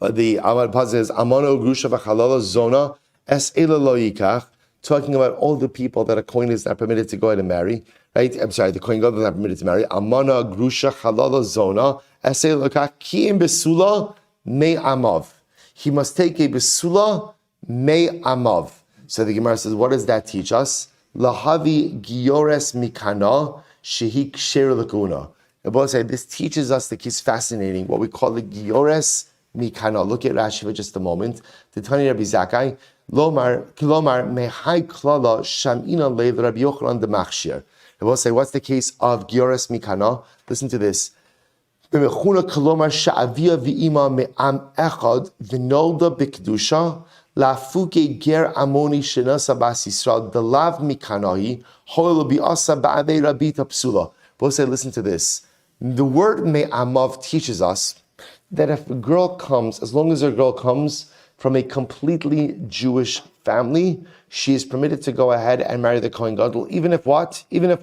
The pasuk says Amano Grusha v'Chalala Zona Es Ela Lo Yikach, talking about all the people that a Kohen is not permitted to go ahead and marry. Right? I'm sorry, the Kohen Gadol is not permitted to marry. Amana Grusha Chalala Zona Es Ela Lo Yikach Ki im besula me amav. He must take a besula me amav. So the Gemara says, what does that teach us? Lahavi giores mikana shehi ksher lakuna. The Bible said this teaches us the case fascinating, what we call the giores mikana. Look at Rashi for just a moment. The Tani Rabbi Zakkai, Lomar mehai klala shamina leil Rabbi Yochanan de Machshir. The Bible say, what's the case of giores mikana? Listen to this. B'mechuna kolomar sha'avia v'ima me'am echad v'nolda b'kedusha lafuke ger amoni shenasa bas Yisrael delav mikanahi hoilo bi'asa ba'avei rabita psula. Both say, listen to this. The word me'amav teaches us that if a girl comes, as long as a girl comes from a completely Jewish family, she is permitted to go ahead and marry the Kohen Gadol, even if what? Even if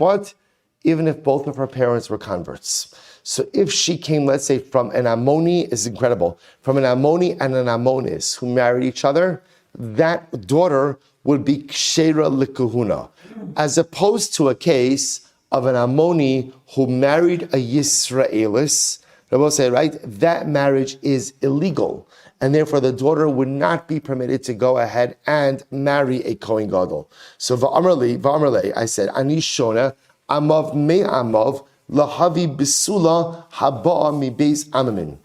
both of her parents were converts. So if she came, let's say, from an Ammoni, is incredible, from an Ammoni and an Ammonis who married each other, that daughter would be Kshera Likahuna, as opposed to a case of an Ammoni who married a Yisraelis. I will say, right, that marriage is illegal, and therefore the daughter would not be permitted to go ahead and marry a Kohen Gadol. So v'amarle, I said, ani shona amav me amav lahavi bisula haba'a mi beis amamin.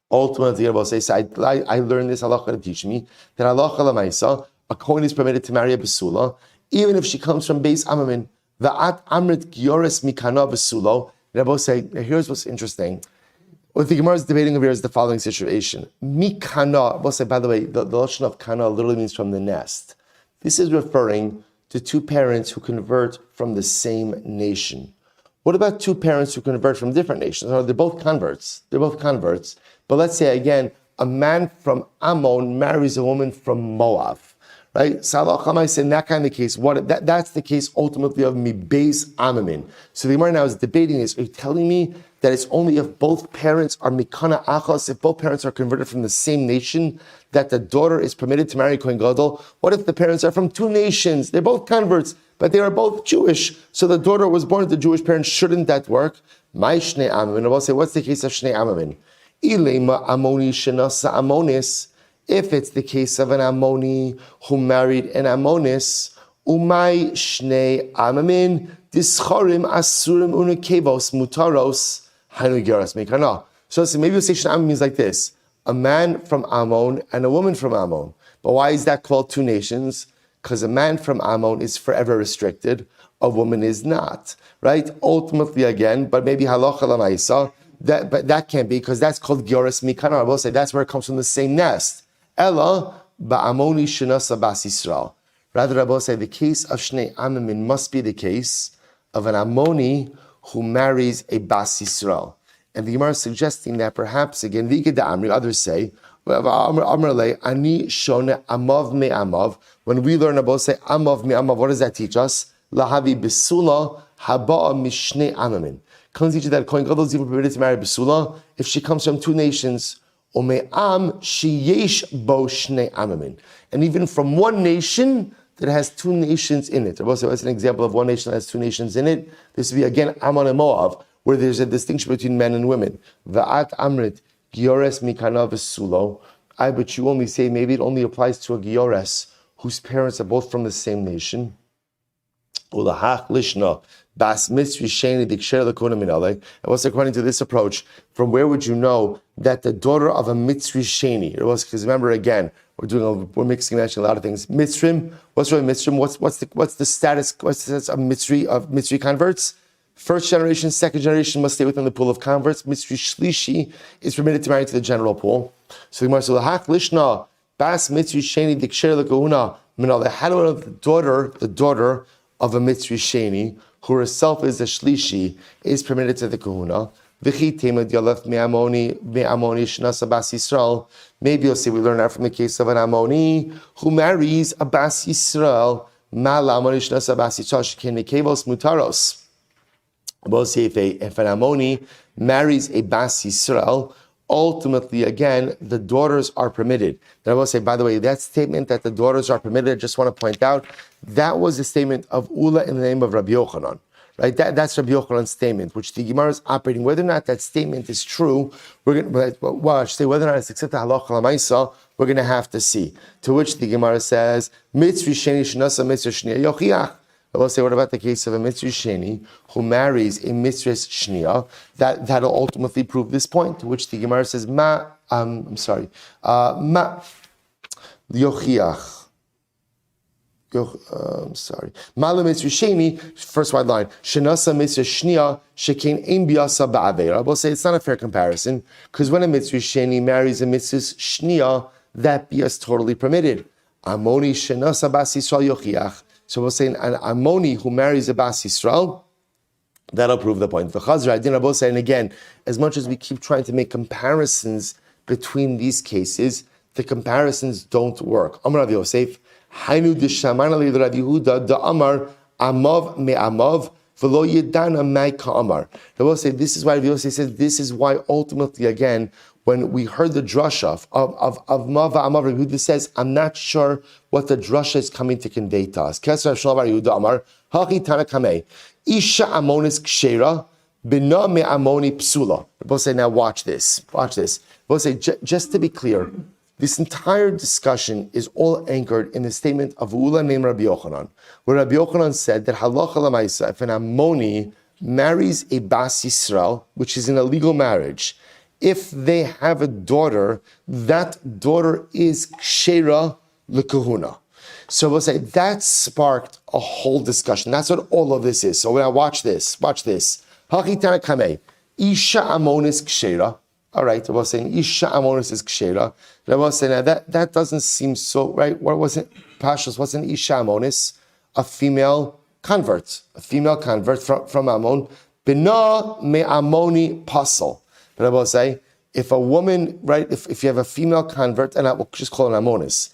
Ultimately, I will say, so I learned this halacha to teach me that halacha lamaisa, a Kohen is permitted to marry a bisula, even if she comes from beis amamin. Va'at amrit giores mikana bisulo. And I will say, here's what's interesting. What the Gemara is debating over here is the following situation. Mikana, we'll say, by the way, the lashon of kana literally means from the nest. This is referring to two parents who convert from the same nation. What about two parents who convert from different nations? They're both converts. But let's say, again, a man from Ammon marries a woman from Moab. right? Salach Hamais, in that kind of case, that's the case ultimately of Mibeis Amamin. So the Gemara now is debating this. Are you telling me that it's only if both parents are Mikana Achos, if both parents are converted from the same nation, that the daughter is permitted to marry Kohen Gadol? What if the parents are from two nations? They're both converts, but they are both Jewish. So the daughter was born to Jewish parents. Shouldn't that work? My Shnei Amamin. I will say, what's the case of Shnei Amamin? Ilema Amoni Shenasa Amonis. If it's the case of an Ammoni who married an Ammonis, Umay Shnei Amamin, Dischorim Asurim Unekevos Mutaros Hanu Geras Mekana. So maybe you'll say Shnei Amamin means like this: a man from Ammon and a woman from Ammon. But why is that called two nations? Because a man from Ammon is forever restricted, a woman is not. Right? Ultimately, again, but maybe halacha lamaisa, but that can't be, because that's called Geras Mekana. I will say that's where it comes from, the same nest. Ella ba'amoni shenasa bas Yisrael. Rather, I will say the case of Shnei Amamin must be the case of an Ammoni who marries a bas Yisrael. And the Gemara is suggesting that perhaps, again, others say, ani shone amav me amav. When we learn about say amav me amav, what does that teach us? Lahavi besula haba'a mishnei amamin. Comes teach you that Kohen Gadol is even permitted to marry besula if she comes from two nations. Ume'am sheyesh bo shnei amamin. And even from one nation that has two nations in it. What's an example of one nation that has two nations in it? This would be again Ammon and Moab, where there's a distinction between men and women. Va'at amrit giores mikana v'sulo. But you only say maybe it only applies to a giores whose parents are both from the same nation. Ulahach lishna bas mitzri sheni diksher lekuna minale. And what's according to this approach? From where would you know that the daughter of a mitzri sheni? It was because remember again we're mixing a lot of things. Mitzrim. What's really Mitzrim? What's the status? What's the status of Mitzri converts? First generation, second generation must stay within the pool of converts. Mitzri Shlishi is permitted to marry to the general pool. So the Gemara says, "Lahak lishna bas Mitzri sheni diksher lekuna minale." How do I know the daughter of a Mitzri sheni, who herself is a Shlishi, is permitted to the kahuna? Maybe you'll see we learn that from the case of an Ammoni who marries a Bas Yisrael. We'll see if an Ammoni marries a Bas Yisrael, ultimately, again, the daughters are permitted. Then I will say, by the way, that statement that the daughters are permitted, I just want to point out, that was a statement of Ula in the name of Rabbi Yochanan. Right, that's Rabbi Yochanan's statement, which the Gemara is operating. Whether or not that statement is true, I should say whether or not it's accepted halacha l'maisa, we're going to have to see. To which the Gemara says, Mitzri sheni shenasa mitzri shniya yochiach. I will say, what about the case of a Mitzri sheni who marries a Mitzri shniya? That'll ultimately prove this point. To which the Gemara says, ma yochiach. Mala mitzvah sheni, first wide line. Shenasa mitzvah shnia shekein ein biasa ba'avera. I will say it's not a fair comparison, because when a mitzvah sheni marries a mitzvah shnia, that bias is totally permitted. Ammoni shenasa bas Yisrael yochiach. So we'll say an Ammoni who marries a bas Yisrael, that'll prove the point. The Chazra, I didn't both say, and again, as much as we keep trying to make comparisons between these cases, the comparisons don't work. Amar Rav Yosef. Hainu d'shamana li Rav Yehuda da'amar amav me'amav v'lo yedana mai ka'amar. I will say this is why Rav Yosef says this is why ultimately again when we heard the drasha of Mav Amav, Rav Yehuda says I'm not sure what the drasha is coming to convey to us. Kesar Shmuel Bar Yehuda Amar Hachi Tana Kamei Isha Amonis Kshera Bina Me Amoni Psula. I will say now watch this. I will say just to be clear. This entire discussion is all anchored in the statement of Ula named Rabbi Yochanan, where Rabbi Yochanan said that halacha l'maisa, if an Ammoni marries a Bas Yisrael, which is an illegal marriage, if they have a daughter, that daughter is kshera l'kahuna. So we'll say that sparked a whole discussion. That's what all of this is. So now watch this. Hachitana kamei, Isha Ammonis kshera. All right, I was saying Isha Amonis is Kshera. I was saying that doesn't seem so right. What was it? Pashas wasn't Isha Amonis a female convert from Ammon. Bina me Ammoni pasal. But I will say if a woman, right, if you have a female convert, and I will just call it an Ammonis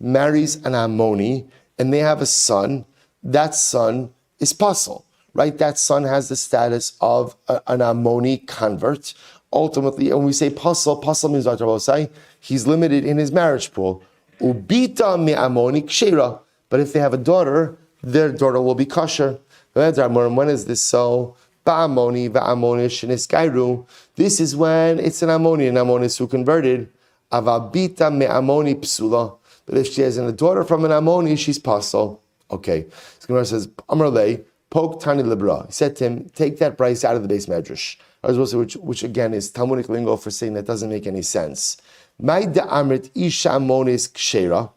marries an Ammoni and they have a son, that son is pasul, right? That son has the status of an Ammoni convert. Ultimately, when we say pasul means what Rabbi say, he's limited in his marriage pool. Ubita me Ammoni kshera. But if they have a daughter, their daughter will be kosher. When is this so? Ba'amoni va'amonish niskairu. This is when it's an Ammonis who converted. Avabita me Ammoni psula. But if she has a daughter from an Ammoni, she's pasul. Okay. So Gemara says, Amrle, poke tani libra. He said to him, take that price out of the base medrash. Which again is Talmudic lingo for saying that doesn't make any sense. My da'amrit isha Ammonis kshera.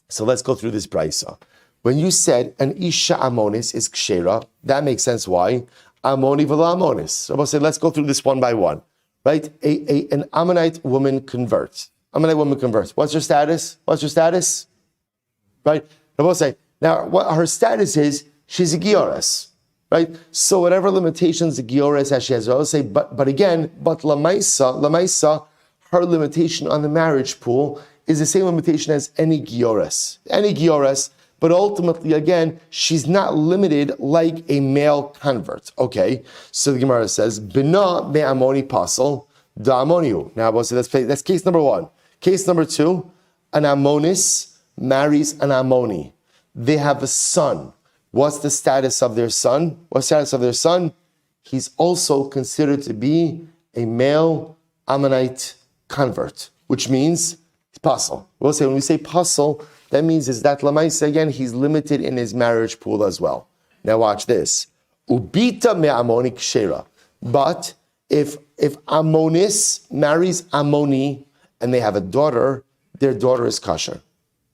So let's go through this brisa. When you said an isha Ammonis is kshera, that makes sense. Why? Ammoni v'la Ammonis. So I'll say, let's go through this one by one. Right? An Ammonite woman converts. What's her status? Right? I'll say, now what her status is, she's a giores. Right? So whatever limitations the giores has, she has. I'll say, but again, lamaisa, her limitation on the marriage pool is the same limitation as any giores. But ultimately, again, she's not limited like a male convert. Okay, so the Gemara says, "Bina be'amoni pasul da'amoniu." Now, we'll say that's case number one. Case number two: an Ammonis marries an Ammoni. They have a son. What's the status of their son? He's also considered to be a male Ammonite convert, which means it's pasul. We'll say when we say pasul, that means is that Lamaisa, again, he's limited in his marriage pool as well. Now watch this. Ubita me Ammoni kshera. But if Ammonis marries Ammoni and they have a daughter, their daughter is kosher.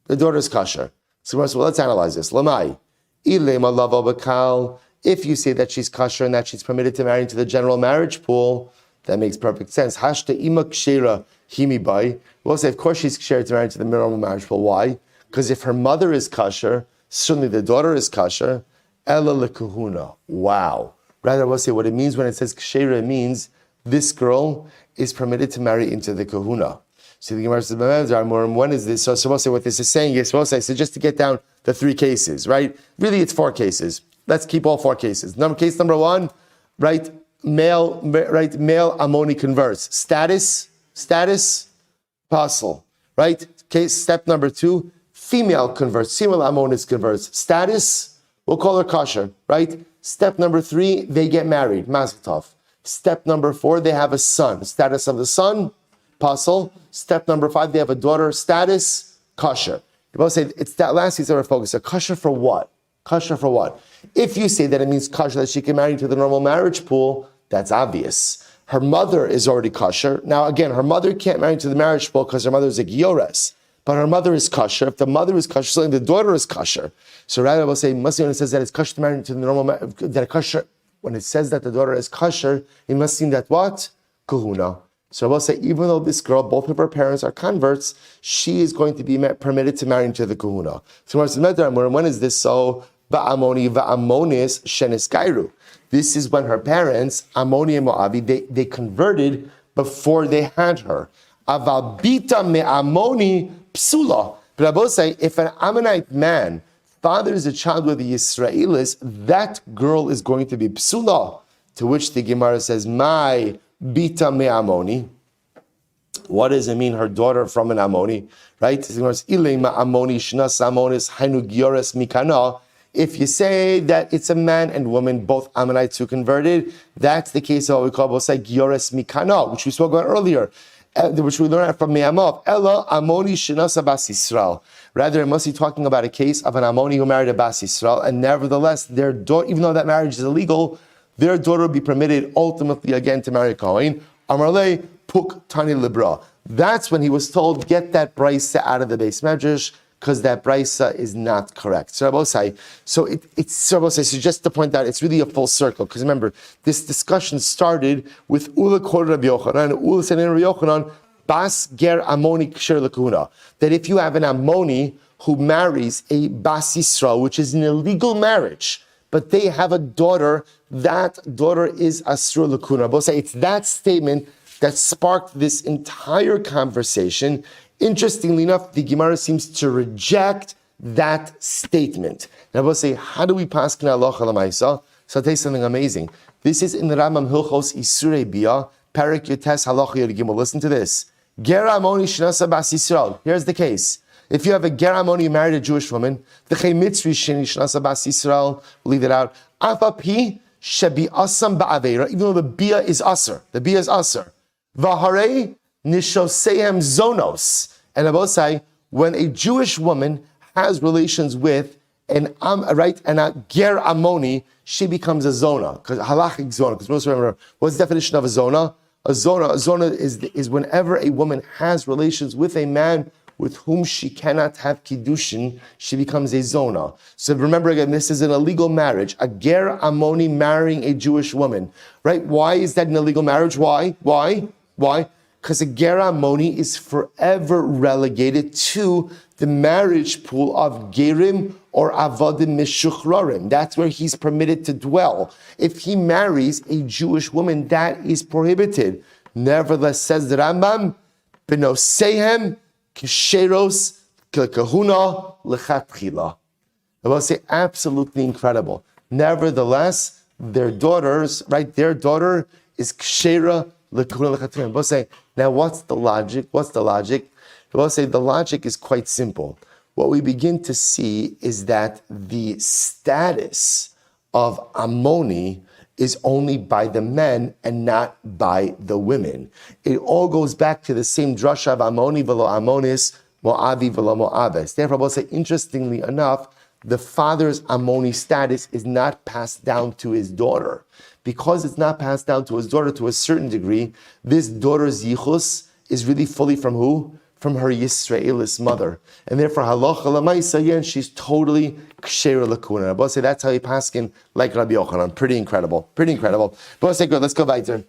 So let's analyze this. Lamai. Ilema lava bakal. If you say that she's kosher and that she's permitted to marry into the general marriage pool, that makes perfect sense. Hashta ima kshera himi bai. We'll say, of course, she's kosher to marry into the normal marriage pool. Why? Because if her mother is kosher, certainly the daughter is kosher. Ella lekahuna. Wow. Rather, we'll say what it means when it says kshera, it means this girl is permitted to marry into the kahuna. So the Gemara says, when is this? So we'll say what this is saying is, so just to get down the three cases, right? Really, it's four cases. Let's keep all four cases. Case number one, right? Male Ammoni converts. Status, pasul, right? Case step number two, female Ammonis converts. Status, we'll call her kosher, right? Step number three, they get married, mazel tov. Step number four, they have a son. Status of the son, pasul. Step number five, they have a daughter. Status, kosher. You both say it's that last piece that we're focused on. Kosher for what? If you say that it means kosher that she can marry into the normal marriage pool, that's obvious. Her mother is already kosher. Now again, her mother can't marry into the marriage pool because her mother is a giores. But her mother is kosher. If the mother is kosher, certainly the daughter is kosher. So rather, we'll say, when it says that it's kosher to marry into the normal when it says that the daughter is kosher, it must mean that what? Kahuna. So I will say, even though this girl, both of her parents are converts, she is going to be permitted to marry into the kahuna. So when is this so? Ba'amoni va'amonis sheniskairu. This is when her parents, Ammoni and Moavi, they converted before they had her. Avabita me Ammoni psula. But I will say, if an Ammonite man fathers a child with the Yisraelis, that girl is going to be psula. To which the Gemara says, my Bita me Ammoni. What does it mean, her daughter from an Ammoni? Right? If you say that it's a man and woman, both Ammonites who converted, that's the case of what we call Giores Mikana, which we spoke about earlier, which we learned from Me'amav. Ella Ammoni Shinasa Bas Yisrael. Rather, it must be talking about a case of an Ammoni who married a Bas Yisrael, and nevertheless, their daughter, even though that marriage is illegal, their daughter will be permitted ultimately again to marry a Kohen. Amarle Puk Tani Libra. That's when he was told, get that brisa out of the base medrash, because that brisa is not correct. So just to point out, it's really a full circle. Because remember, this discussion started with Ula Kor Rabbi Yochanan, Ula Senin Rabbi Yochanan, Bas Ger Ammoni Ksher Lekuna. That if you have an Ammoni who marries a Bas Yisrael, which is an illegal marriage, but they have a daughter, that daughter is Asur Lekuna. It's that statement that sparked this entire conversation Interestingly enough, the Gemara seems to reject that statement. Now we'll say, how do we pass Kna Halacha L'Maisa? So I'll tell you something amazing. This is in the Rambam Hilchos Isurei Bia, Perek Yotes Halacha Yod Gimel. Listen to this. Ger Amoni Shnasa Bas Yisrael. Here's the case. If you have a Ger Amoni, you married a Jewish woman, the Chei Mitzri Sheni Shnasa Bas Yisrael, we'll leave it out. Afapi Shebi Asam Ba'aveira, even though the Bia is Aser. The Bia is Aser. Vaharei Nishosehem Zonos. And I will say, when a Jewish woman has relations with and a ger amoni, she becomes a zona, because halachic zona. Because most remember, what's the definition of a zona? A zona is whenever a woman has relations with a man with whom she cannot have kiddushin, she becomes a zona. So remember again, this is an illegal marriage. A ger amoni marrying a Jewish woman, right? Why is that an illegal marriage? Why? Because a ger amoni is forever relegated to the marriage pool of gerim or avodim mishuchrarim. That's where he's permitted to dwell. If he marries a Jewish woman, that is prohibited. Nevertheless, says the Rambam, benosehem kisheros kahuna lechatchila. I will say absolutely incredible. Nevertheless, their daughters, right? Their daughter is kshera lekahuna lechatchila. I will say, now what's the logic? I will say the logic is quite simple. What we begin to see is that the status of Ammoni is only by the men and not by the women. It all goes back to the same drasha of Ammoni velo Ammonis, Moavi velo Moaves. Therefore, I will say, interestingly enough, the father's Ammoni status is not passed down to his daughter. Because it's not passed down to his daughter to a certain degree, this daughter's yichus is really fully from who? From her Yisraelis mother. And therefore, halacha l'maisa, again, she's totally kshera l'kuna. But say that's how he paskin like Rabbi Yochanan. Pretty incredible. But say good, let's go weiter.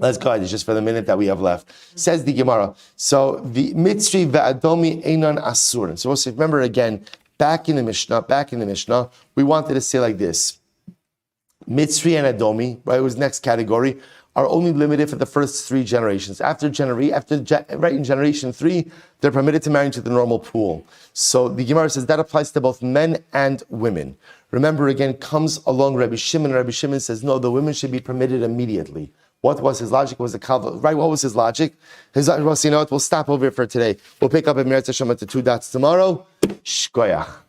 Just for the minute that we have left. Says the Gemara. So the mitzri ve'adomi einan asur. So we'll say, remember again, back in the Mishnah, we wanted to say like this. Mitzri and Adomi, right, was next category, are only limited for the first 3 generations. Right in generation 3, they're permitted to marry into the normal pool. So the Gemara says that applies to both men and women. Remember again, comes along Rabbi Shimon. Rabbi Shimon says, no, the women should be permitted immediately. What was his logic? What was his logic? We'll stop over here for today. We'll pick up at Meretz Hashem at the 2 dots tomorrow. Shkoyach.